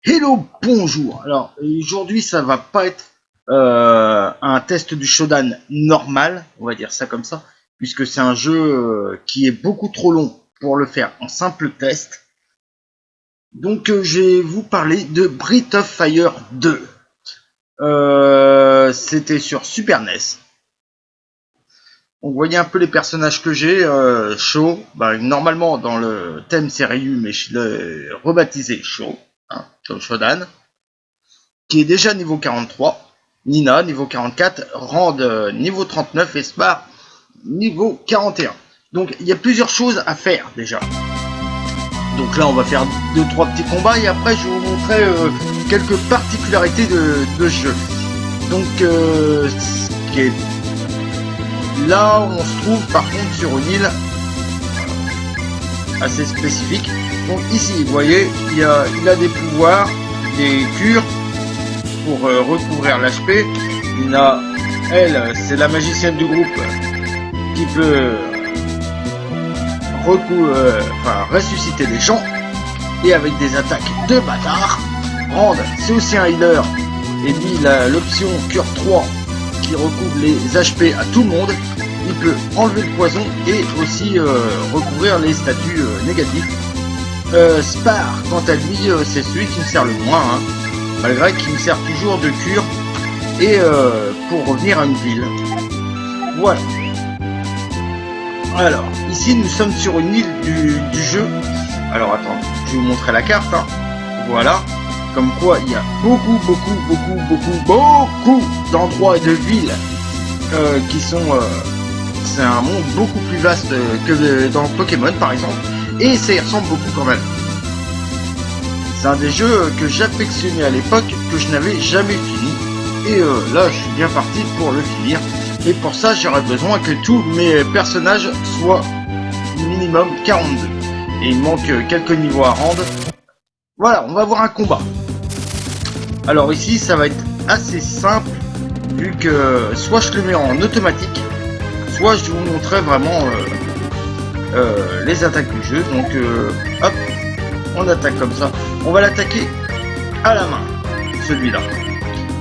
Hello, bonjour. Alors aujourd'hui ça va pas être un test du Shodan normal, on va dire ça comme ça, puisque c'est un jeu qui est beaucoup trop long pour le faire en simple test. Donc je vais vous parler de Breath of Fire 2. C'était sur Super NES. On voyait un peu les personnages que j'ai. Sho, normalement dans le thème c'est Ryu, mais je l'ai rebaptisé Sho, comme Shodan, qui est déjà niveau 43, Nina niveau 44, Rand niveau 39 et Spar niveau 41. Donc il y a plusieurs choses à faire déjà. Donc là on va faire 2-3 petits combats et après je vais vous montrer quelques particularités de ce jeu. Donc ce qui est là on se trouve par contre sur une île assez spécifique. Donc ici vous voyez il a des pouvoirs, des cures pour recouvrir l'HP. Nina, elle, c'est la magicienne du groupe qui peut ressusciter les gens et avec des attaques de bâtard. Rand, c'est aussi un healer et lui il a l'option cure 3 qui recouvre les HP à tout le monde. Il peut enlever le poison et aussi recouvrir les statuts négatifs. Spar, quant à lui, c'est celui qui me sert le moins, malgré qu'il me sert toujours de cure et pour revenir à une ville. Voilà. Alors, ici nous sommes sur une île du jeu. Alors attends, je vais vous montrer la carte. Voilà. Comme quoi il y a beaucoup d'endroits et de villes qui sont... c'est un monde beaucoup plus vaste que dans Pokémon par exemple. Et ça y ressemble beaucoup quand même. C'est un des jeux que j'affectionnais à l'époque, que je n'avais jamais fini. Et là, je suis bien parti pour le finir. Et pour ça, j'aurais besoin que tous mes personnages soient minimum 42. Et il manque quelques niveaux à rendre. Voilà, on va voir un combat. Alors ici, ça va être assez simple, vu que soit je le mets en automatique, soit je vous montrerai vraiment les attaques du jeu. Donc, hop, on attaque comme ça. On va l'attaquer à la main, celui-là.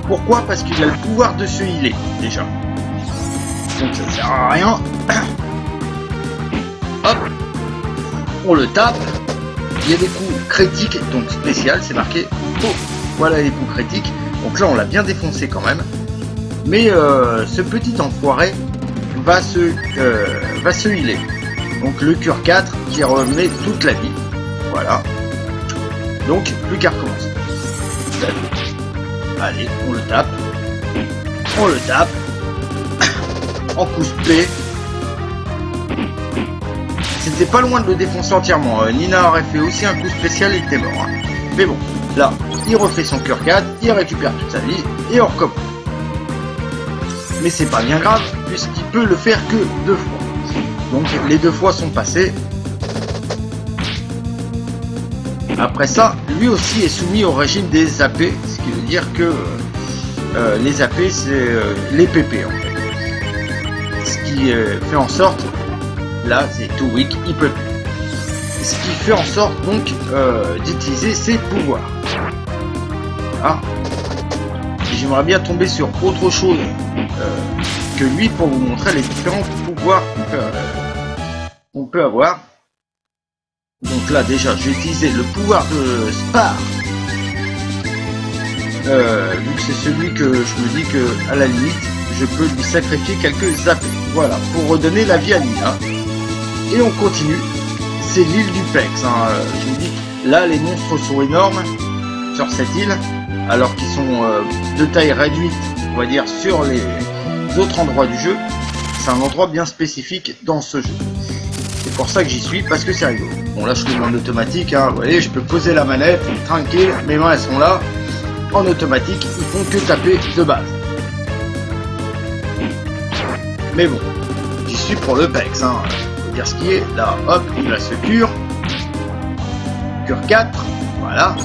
Pourquoi? Parce qu'il a le pouvoir de se healer, déjà. Donc ça sert à rien. Hop, on le tape. Il y a des coups critiques, donc spécial, c'est marqué. Oh, voilà les coups critiques. Donc là, on l'a bien défoncé quand même. Mais ce petit enfoiré va se healer. Donc le cure 4 qui remet toute la vie. Voilà. Donc plus qu'à recommencer. Allez, on le tape. On le tape. En coup spé. C'était pas loin de le défoncer entièrement. Nina aurait fait aussi un coup spécial et il était mort. Mais bon, là, il refait son cure 4, il récupère toute sa vie et on recommence. Mais c'est pas bien grave puisqu'il peut le faire que 2 fois. Donc les 2 fois sont passées. Après ça, lui aussi est soumis au régime des AP, ce qui veut dire que les AP c'est les PP en fait. Ce qui fait en sorte, là c'est too weak, il peut plus. Ce qui fait en sorte donc d'utiliser ses pouvoirs. Ah. J'aimerais bien tomber sur autre chose que lui pour vous montrer les différents pouvoirs qu'on peut avoir. Donc là déjà je vais utiliser le pouvoir de Spar, vu que c'est celui que je me dis que à la limite je peux lui sacrifier quelques AP. Voilà, pour redonner la vie à Nina. Et on continue. C'est l'île du Pex. Je vous dis là les monstres sont énormes sur cette île, alors qu'ils sont de taille réduite, on va dire, sur les autres endroits du jeu. C'est un endroit bien spécifique dans ce jeu. C'est pour ça que j'y suis, parce que c'est rigolo. Bon là je suis en automatique, vous voyez, je peux poser la manette, tranquille, mes mains elles sont là, en automatique, ils font que taper de base. Mais bon, j'y suis pour le PEX, faut dire ce qui est, là, hop, il a ce cure 4, voilà.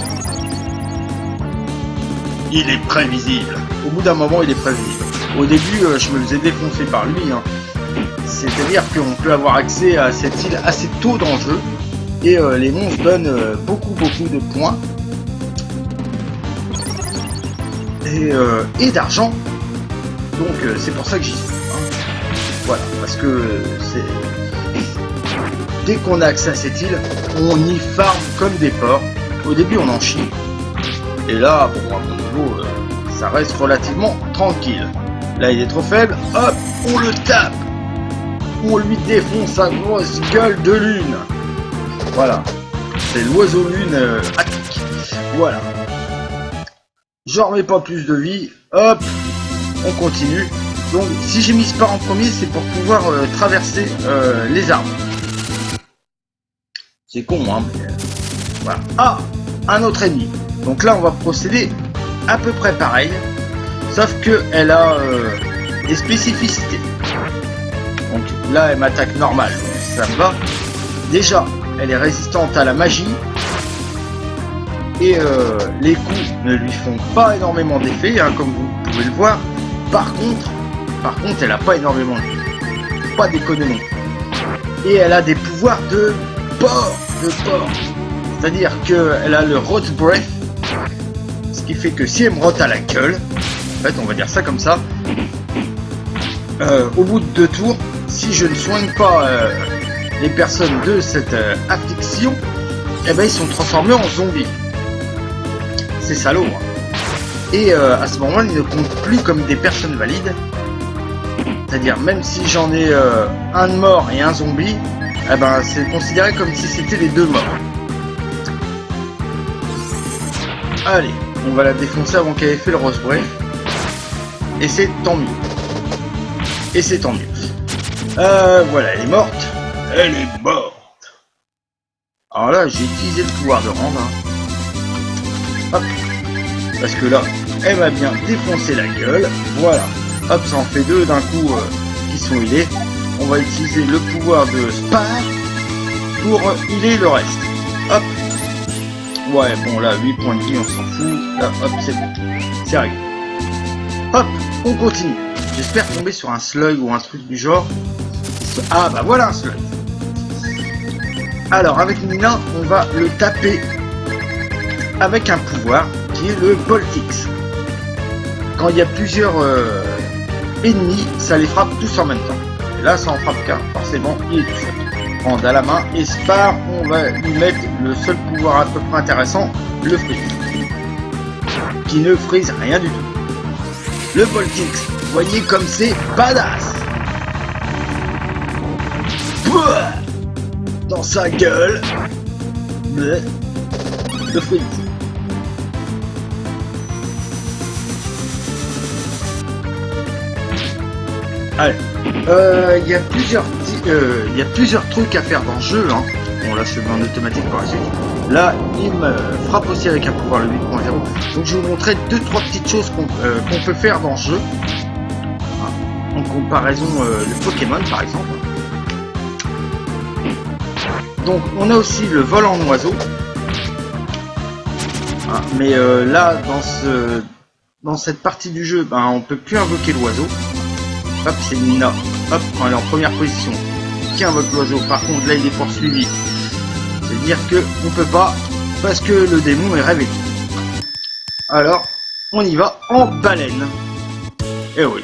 Il est prévisible, au bout d'un moment il est prévisible. Au début je me faisais défoncer par lui, c'est-à-dire qu'on peut avoir accès à cette île assez tôt dans le jeu et les monstres donnent beaucoup de points et d'argent. Donc c'est pour ça que j'y suis. Hein. Voilà, parce que dès qu'on a accès à cette île, on y farm comme des porcs. Au début on en chie. Et là, bon, à mon niveau, ça reste relativement tranquille. Là il est trop faible, hop, on le tape. On lui défonce sa grosse gueule de lune. Voilà. C'est l'oiseau lune attique. Voilà. J'en remets pas plus de vie. Hop. On continue. Donc si j'ai mis Spar en premier, c'est pour pouvoir traverser les arbres. C'est con, hein. Mais, voilà. Ah, un autre ennemi. Donc là, on va procéder à peu près pareil. Sauf que elle a des spécificités. Donc là, elle m'attaque normal. Donc ça me va. Déjà, elle est résistante à la magie. Et les coups ne lui font pas énormément d'effet, hein, comme vous pouvez le voir. Par contre, elle a pas énormément de vie. Pas déconner non. Et elle a des pouvoirs de porc. C'est-à-dire qu'elle a le Rot Breath. Ce qui fait que si elle me rote à la gueule, en fait, on va dire ça comme ça, au bout de 2 tours, si je ne soigne pas les personnes de cette affliction, eh ben ils sont transformés en zombies. C'est salaud. Hein. Et à ce moment-là, ils ne comptent plus comme des personnes valides. C'est-à-dire, même si j'en ai un de mort et un zombie, eh ben c'est considéré comme si c'était les 2 morts. Allez, on va la défoncer avant qu'elle ait fait le Rose Breath. Et c'est tant mieux. Voilà, elle est morte. Elle est morte. Alors là, j'ai utilisé le pouvoir de rendre. Hein. Hop. Parce que là, elle m'a bien défoncé la gueule. Voilà. Hop, ça en fait 2 d'un coup qui sont healés. On va utiliser le pouvoir de Spar pour healer le reste. Hop. Ouais, bon là, 8 points de vie, on s'en fout. Là, hop, c'est bon. C'est réglé. Hop, on continue. J'espère tomber sur un slug ou un truc du genre. Ah bah voilà un slug. Alors avec Nina, on va le taper avec un pouvoir qui est le Boltix. Quand il y a plusieurs ennemis, ça les frappe tous en même temps. Et là, ça en frappe qu'un. Forcément, il est tout seul. Prendre à la main et Spar, on va lui mettre le seul pouvoir à peu près intéressant, le freeze. Qui ne freeze rien du tout. Le Boltix, voyez comme c'est badass. Pouah dans sa gueule. Le freeze. Allez, il y a plusieurs trucs à faire dans le jeu. Hein. Bon, là, je fais en automatique par la suite. Là, il me frappe aussi avec un pouvoir le 8.0. Donc, je vais vous montrer 2-3 petites choses qu'on peut faire dans le jeu. En comparaison le Pokémon, par exemple. Donc, on a aussi le vol en oiseau. Mais là, dans cette partie du jeu, ben, on peut plus invoquer l'oiseau. Hop, c'est Nina. Hop, quand elle est en première position, qui invoque l'oiseau. Par contre, là, il est poursuivi. C'est-à-dire que on peut pas, parce que le démon est réveillé. Alors, on y va en baleine. Et oui.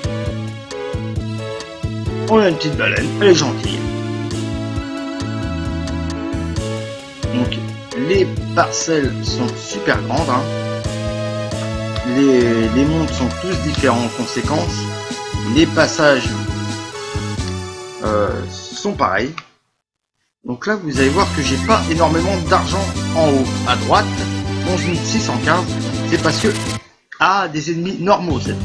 On a une petite baleine, elle est gentille. Donc, les parcelles sont super grandes. Hein. Les mondes sont tous différents en conséquence. Les passages sont pareils. Donc là, vous allez voir que j'ai pas énormément d'argent en haut. À droite, 11 615. C'est parce que... Ah, des ennemis normaux cette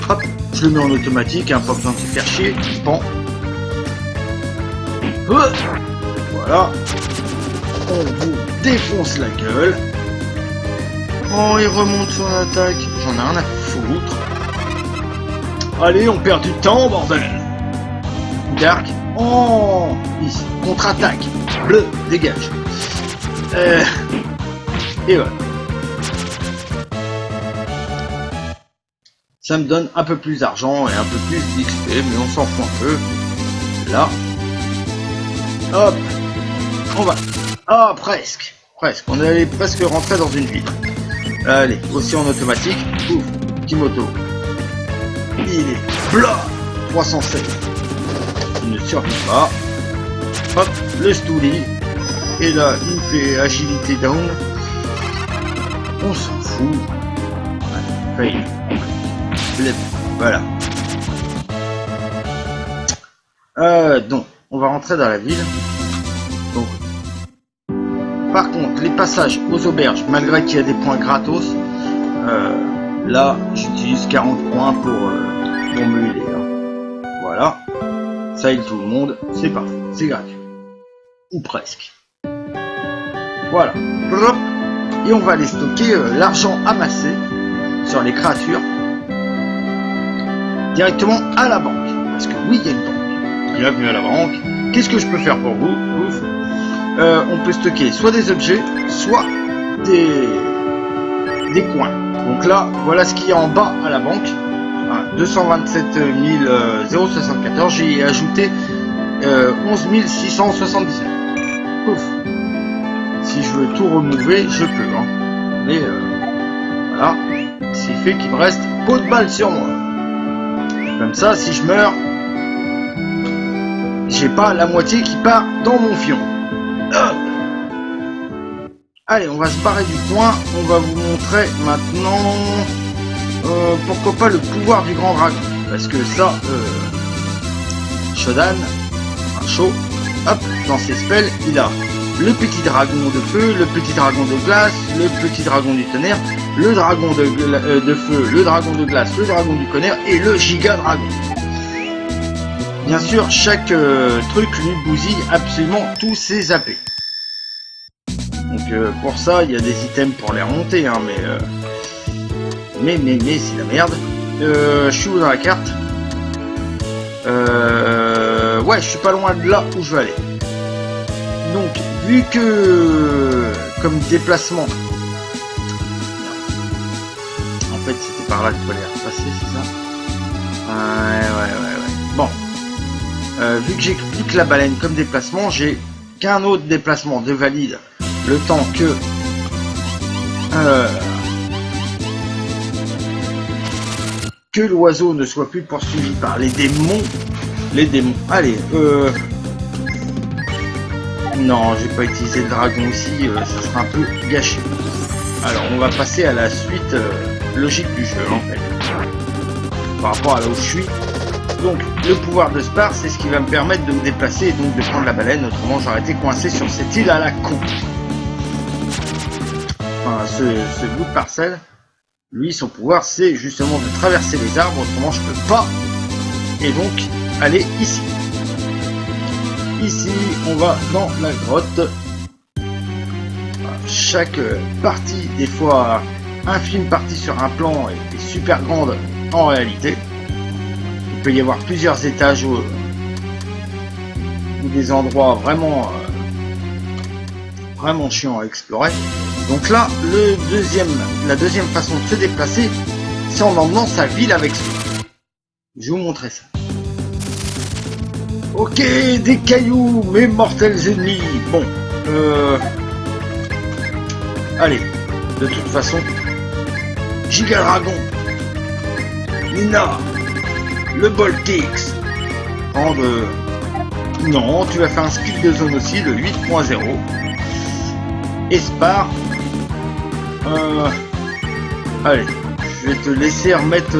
fois. Hop, je le mets en automatique, hein, pas besoin de se faire chier. Bon. Voilà. On vous défonce la gueule. Oh, il remonte son attaque. J'en ai rien à foutre. Allez, on perd du temps, bordel. Dark. Oh, il contre-attaque. Bleu, dégage. Et voilà. Ça me donne un peu plus d'argent et un peu plus d'XP, mais on s'en fout un peu. Là. Hop. On va. Ah, presque. Presque. On allait presque rentrer dans une ville. Allez, aussi en automatique. Ouf, Kimoto. Il est blah 307. Il ne survit pas. Hop, le Stouli. Et là, il fait agilité down. On s'en fout. Fail. Voilà. Donc, on va rentrer dans la ville. Donc, par contre, les passages aux auberges, malgré qu'il y a des points gratos, là, j'utilise 40 points pour me aider. Hein. Voilà. Ça aide tout le monde. C'est parfait. C'est gratuit. Ou presque. Voilà. Et on va aller stocker l'argent amassé sur les créatures directement à la banque. Parce que oui, il y a une banque. Bienvenue à la banque. Qu'est-ce que je peux faire pour vous? Ouf. On peut stocker soit des objets, soit des coins. Donc là, voilà ce qu'il y a en bas à la banque. 227 074. J'ai ajouté 11 679. Ouf. Si je veux tout remover, je peux. Hein. Mais voilà. Ce qui fait qu'il me reste peau de balle sur moi. Comme ça, si je meurs, j'ai pas la moitié qui part dans mon fion. Allez, on va se barrer du coin. On va vous montrer maintenant, pourquoi pas le pouvoir du grand dragon. Parce que ça, Shodan, un show, hop, dans ses spells, il a le petit dragon de feu, le petit dragon de glace, le petit dragon du tonnerre, le dragon de feu, le dragon de glace, le dragon du tonnerre et le giga dragon. Bien sûr, chaque truc lui bousille absolument tous ses AP. Donc pour ça, il y a des items pour les remonter, hein, mais c'est la merde. Je suis où dans la carte? Ouais, je suis pas loin de là où je veux aller. Donc, vu que comme déplacement, en fait c'était par là qu'il fallait repasser, c'est ça? Ouais. Bon, vu que j'ai plus que la baleine comme déplacement, j'ai qu'un autre déplacement de valide le temps que l'oiseau ne soit plus poursuivi par les démons. Allez, non, j'ai pas utilisé le dragon ici, ça sera un peu gâché. Alors, on va passer à la suite logique du jeu, en fait. Par rapport à là où je suis. Donc, le pouvoir de Spar, c'est ce qui va me permettre de me déplacer et donc de prendre la baleine. Autrement, j'aurais été coincé sur cette île à la con. Enfin, ce bout de parcelle, lui, son pouvoir, c'est justement de traverser les arbres. Autrement, je peux pas. Et donc, aller ici. Ici, on va dans la grotte. Chaque partie, des fois, infime partie sur un plan est super grande en réalité. Il peut y avoir plusieurs étages ou des endroits vraiment chiants à explorer. Donc là, la deuxième façon de se déplacer, c'est en emmenant sa ville avec soi. Je vais vous montrer ça. Ok, des cailloux, mes mortels ennemis. Bon, allez, de toute façon, Giga Dragon, Nina, le Boltix. Non, tu vas faire un speed de zone aussi, le 8.0. Espar. Allez, je vais te laisser remettre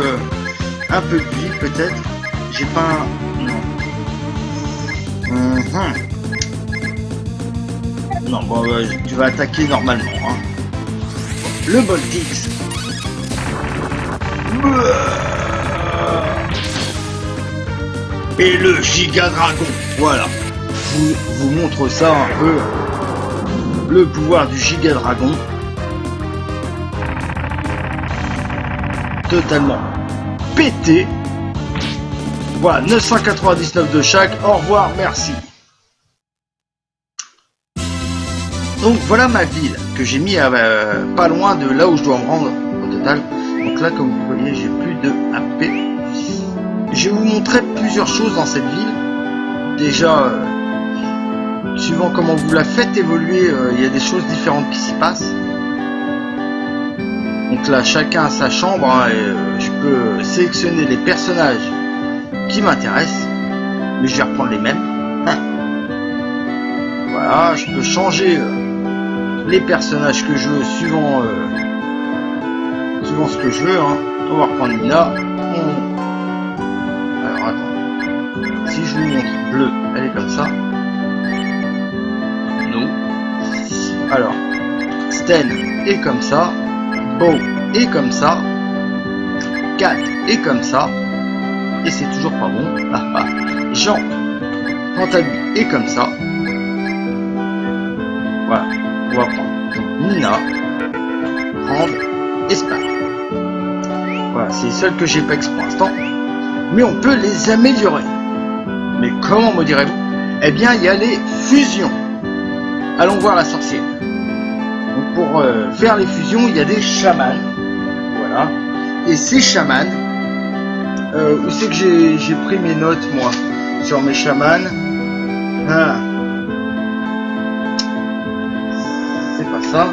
un peu de vie peut-être. J'ai pas un... Non, bon, tu vas attaquer normalement. Hein. Le Boltix. Et le Giga Dragon. Voilà. Je vous montre ça un peu. Le pouvoir du Giga Dragon. Totalement pété. Voilà, 999 de chaque. Au revoir, merci. Donc voilà ma ville que j'ai mis à pas loin de là où je dois me rendre au total. Donc là, comme vous voyez, j'ai plus de AP. Je vais vous montrer plusieurs choses dans cette ville. Déjà, suivant comment vous la faites évoluer, il y a des choses différentes qui s'y passent. Donc là, chacun a sa chambre, hein, et je peux sélectionner les personnages qui m'intéressent, mais je vais reprendre les mêmes. Voilà, je peux changer les personnages que je veux suivant ce que je veux. Hein. On va reprendre Nina. Alors attends, si je vous montre bleu, elle est comme ça. Non. Alors, Sten est comme ça. Bo est comme ça. Kat est comme ça. Et c'est toujours pas bon. Jean, quant à lui, est comme ça. Voilà, on va prendre donc Nina, Rand et Spar. Voilà, c'est les seuls que j'ai pas pour l'instant. Mais on peut les améliorer. Mais comment me direz-vous? Eh bien, il y a les fusions. Allons voir la sorcière. Donc pour faire les fusions, il y a des chamans. Voilà. Et ces chamans, où c'est que j'ai pris mes notes, moi, sur mes chamans? Ah. C'est pas ça.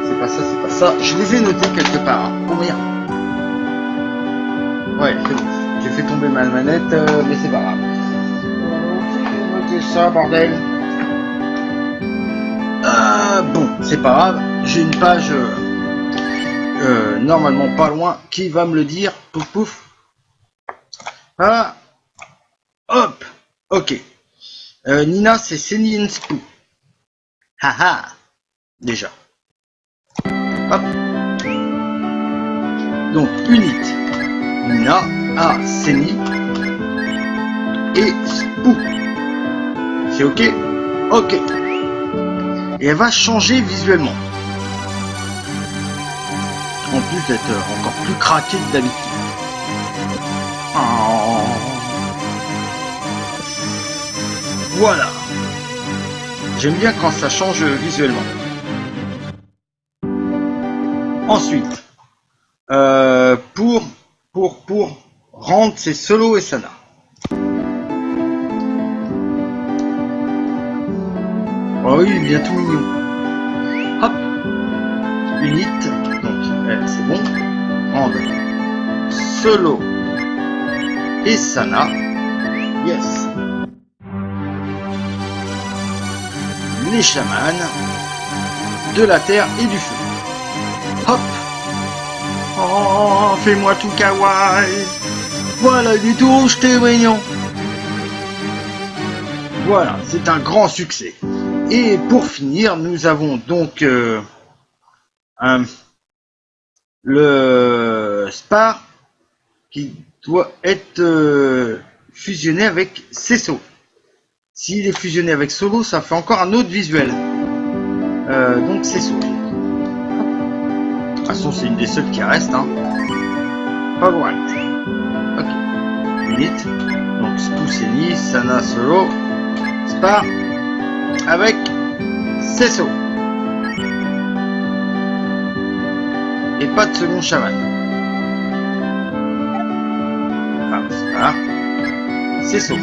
C'est pas ça, c'est pas ça. Je les ai notés quelque part. Oh merde. Ouais, c'est bon. J'ai fait tomber ma manette, mais c'est pas grave. J'ai noté ça, bordel. Bon, c'est pas grave. J'ai une page normalement pas loin qui va me le dire. Pouf pouf. Ah. Hop. Ok. Nina, c'est Senny Spoo. Haha. Déjà. Hop. Donc, Unit. Nina a Senny et Spoo. C'est ok? Ok. Et elle va changer visuellement. En plus d'être encore plus craquée que d'habitude. Oh. Voilà. J'aime bien quand ça change visuellement. Ensuite, pour rendre c'est Solo et Sana. Oh oui, il est tout mignon. Hop. Unit. Donc, elle, c'est bon. Rendre Solo et Sana. Yes. Les chamans de la terre et du feu. Hop. Oh, fais-moi tout kawaii. Voilà du tout, je t'ai mignon. Voilà, c'est un grand succès. Et pour finir, nous avons donc le Spar qui doit être fusionné avec Cesso. S'il est fusionné avec Solo, ça fait encore un autre visuel. Donc Cesso. De toute façon, c'est une des seules qui reste. Hein. Favorite. Ok. Unit. Donc Spoo, Senny, Sana, Solo, Spar avec Cesso. Et pas de second chaman. Enfin, Spar, Cesso.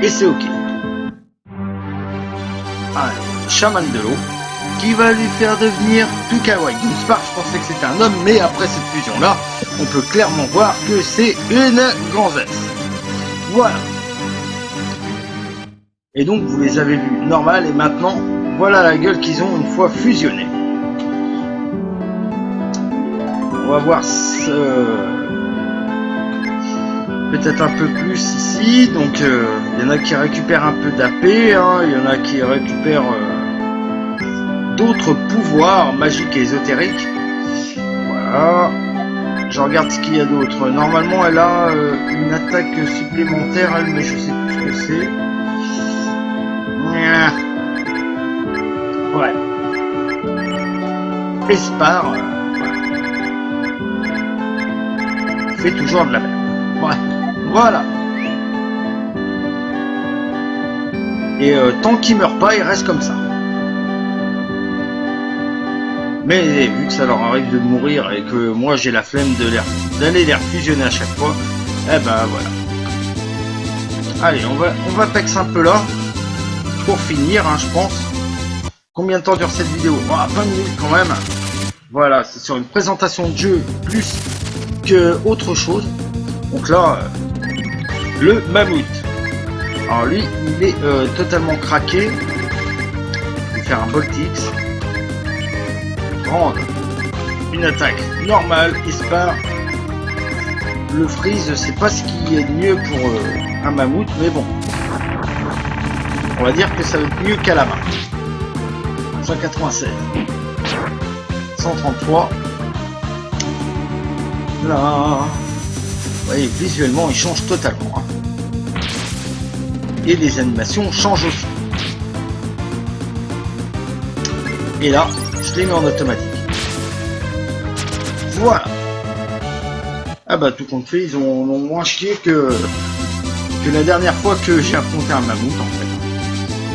Et c'est ok. Allez, chaman de l'eau qui va lui faire devenir tout kawaii. Donc Spar, je pensais que c'était un homme, mais après cette fusion là, on peut clairement voir que c'est une gonzesse. Voilà. Et donc vous les avez vus normal et maintenant voilà la gueule qu'ils ont une fois fusionnés. On va voir peut-être un peu plus ici. Donc il y en a qui récupèrent un peu d'AP, hein, il y en a qui récupèrent d'autres pouvoirs magiques et ésotériques. Voilà. Je regarde ce qu'il y a d'autre. Normalement elle a une attaque supplémentaire, elle, mais je sais plus ce que c'est. Ouais. Et Spar fait toujours de la merde. Ouais. Voilà. Et tant qu'il meurt pas, il reste comme ça. Mais vu que ça leur arrive de mourir et que moi j'ai la flemme d'aller les refusionner à chaque fois, eh ben voilà. Allez, on va pex un peu là. Pour finir, hein, je pense. Combien de temps dure cette vidéo? 20 minutes quand même. Voilà, c'est sur une présentation de jeu plus que autre chose. Donc là, le mammouth. Alors lui, il est totalement craqué. Je vais faire un Bolt X. Prendre une attaque normale et se part. Le freeze, c'est pas ce qui est mieux pour un mammouth, mais bon. On va dire que ça va être mieux qu'à la main. 196. 133. Là. Vous voyez, visuellement, il change totalement. Hein. Et les animations changent aussi. Et là, je l'ai mis en automatique. Voilà. Ah bah tout compte fait, ils ont moins chié que la dernière fois que j'ai affronté un mammouth en fait.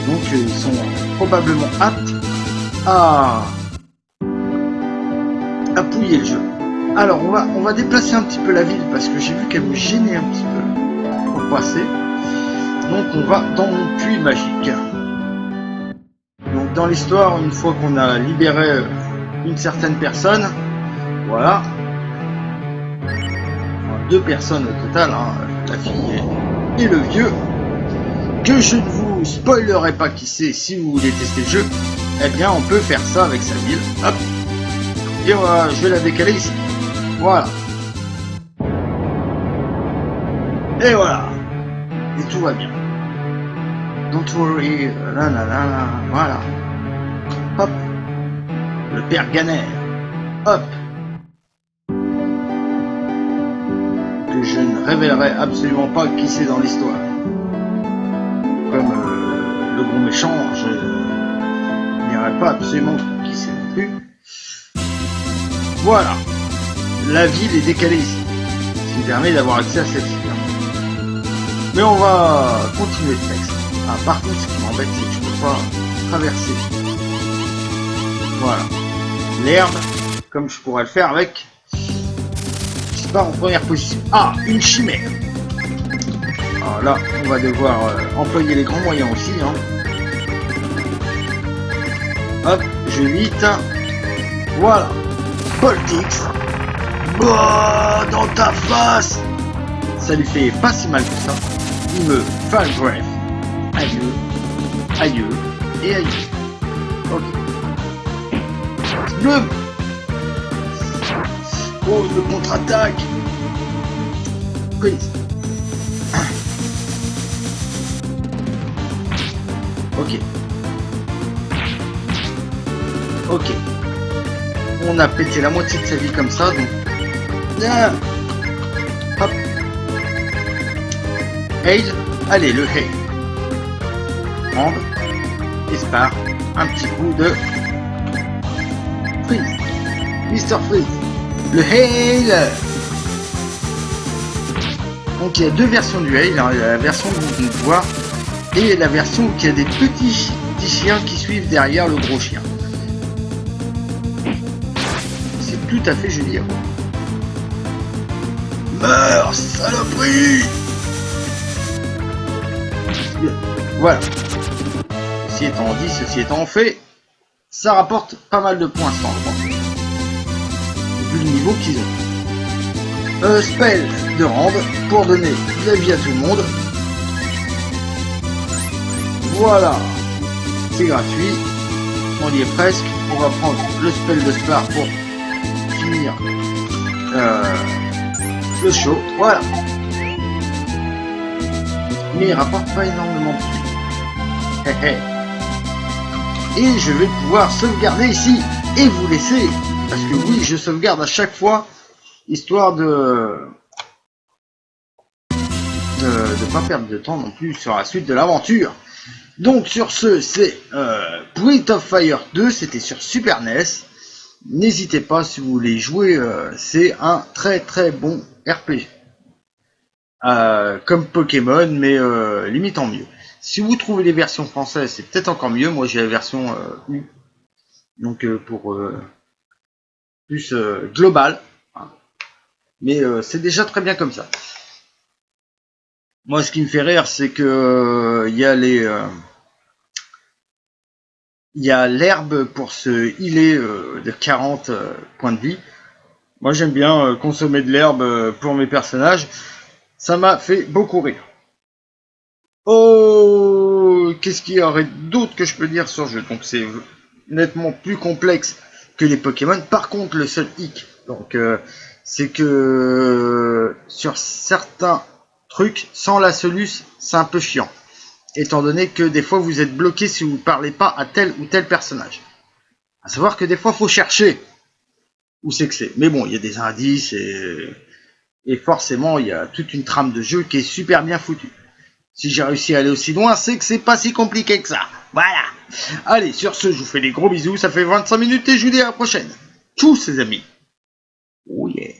Donc ils sont probablement aptes à pouiller le jeu. Alors on va déplacer un petit peu la ville parce que j'ai vu qu'elle me gênait un petit peu pour passer. Donc on va dans mon puits magique. Donc dans l'histoire, une fois qu'on a libéré une certaine personne, voilà. 2 personnes au total, hein, la fille et le vieux, que je ne vous spoilerai pas qui c'est si vous voulez tester le jeu. Eh bien on peut faire ça avec sa ville, hop, et voilà, je vais la décaler ici, voilà, et voilà, et tout va bien, don't worry, là, voilà, hop, le père Ganer, hop, je ne révélerai absolument pas qui c'est dans l'histoire. Comme le gros méchant, je n'irai pas absolument qui c'est non plus. Voilà. La ville est décalée ici. Ce qui permet d'avoir accès à celle-ci. Mais on va continuer le texte. Ah, par contre, ce qui m'embête, c'est que je ne peux pas traverser. Voilà. L'herbe, comme je pourrais le faire avec... en première position. Ah, une chimère. Alors là, on va devoir employer les grands moyens aussi. Hein. Hop, je vite. Voilà. Politics. Bah, dans ta face. Ça lui fait pas si mal que ça. Il me fait le bref. Adieu. Adieu. Et adieu. Ok. Bleu. Oh, le contre-attaque. Prise. Ok. Ok. On a pété la moitié de sa vie comme ça, donc... Ah. Hop. Hail. Allez, le Hail. Prendre. Et Spar. Un petit coup de... Freeze. Mr. Freeze. Le Hail. Donc il y a 2 versions du Hail, hein. La version que vous venez de voir et la version où il y a des petits chiens qui suivent derrière le gros chien. C'est tout à fait joli. Meurs, saloperie. Voilà. Ceci étant dit, ceci étant fait, ça rapporte pas mal de points sans vu le niveau qu'ils ont. Spell de Rand pour donner de la vie à tout le monde. Voilà, c'est gratuit. On y est presque. On va prendre le spell de Spar pour finir le show. Voilà. Mais il rapporte pas énormément de points. Et je vais pouvoir sauvegarder ici et vous laisser. Parce que oui, je sauvegarde à chaque fois, histoire de pas perdre de temps non plus sur la suite de l'aventure. Donc sur ce, c'est Breath of Fire 2, c'était sur Super NES. N'hésitez pas si vous voulez jouer, c'est un très très bon RPG. Comme Pokémon, mais limite en mieux. Si vous trouvez les versions françaises, c'est peut-être encore mieux. Moi j'ai la version U, donc pour plus global, hein. Mais c'est déjà très bien comme ça. Moi ce qui me fait rire, c'est que il y a il y a l'herbe pour se healer de 40 points de vie. Moi j'aime bien consommer de l'herbe pour mes personnages. Ça m'a fait beaucoup rire. Oh, qu'est-ce qu'il y aurait d'autre que je peux dire sur ce jeu? Donc c'est nettement plus complexe que les Pokémon. Par contre, le seul hic, c'est que sur certains trucs, sans la soluce, c'est un peu chiant. Étant donné que des fois vous êtes bloqué si vous ne parlez pas à tel ou tel personnage. À savoir que des fois faut chercher où c'est que c'est. Mais bon, il y a des indices et forcément il y a toute une trame de jeu qui est super bien foutue. Si j'ai réussi à aller aussi loin, c'est que c'est pas si compliqué que ça. Voilà. Allez, sur ce, je vous fais des gros bisous. Ça fait 25 minutes et je vous dis à la prochaine. Tchuss, les amis. Oh yeah.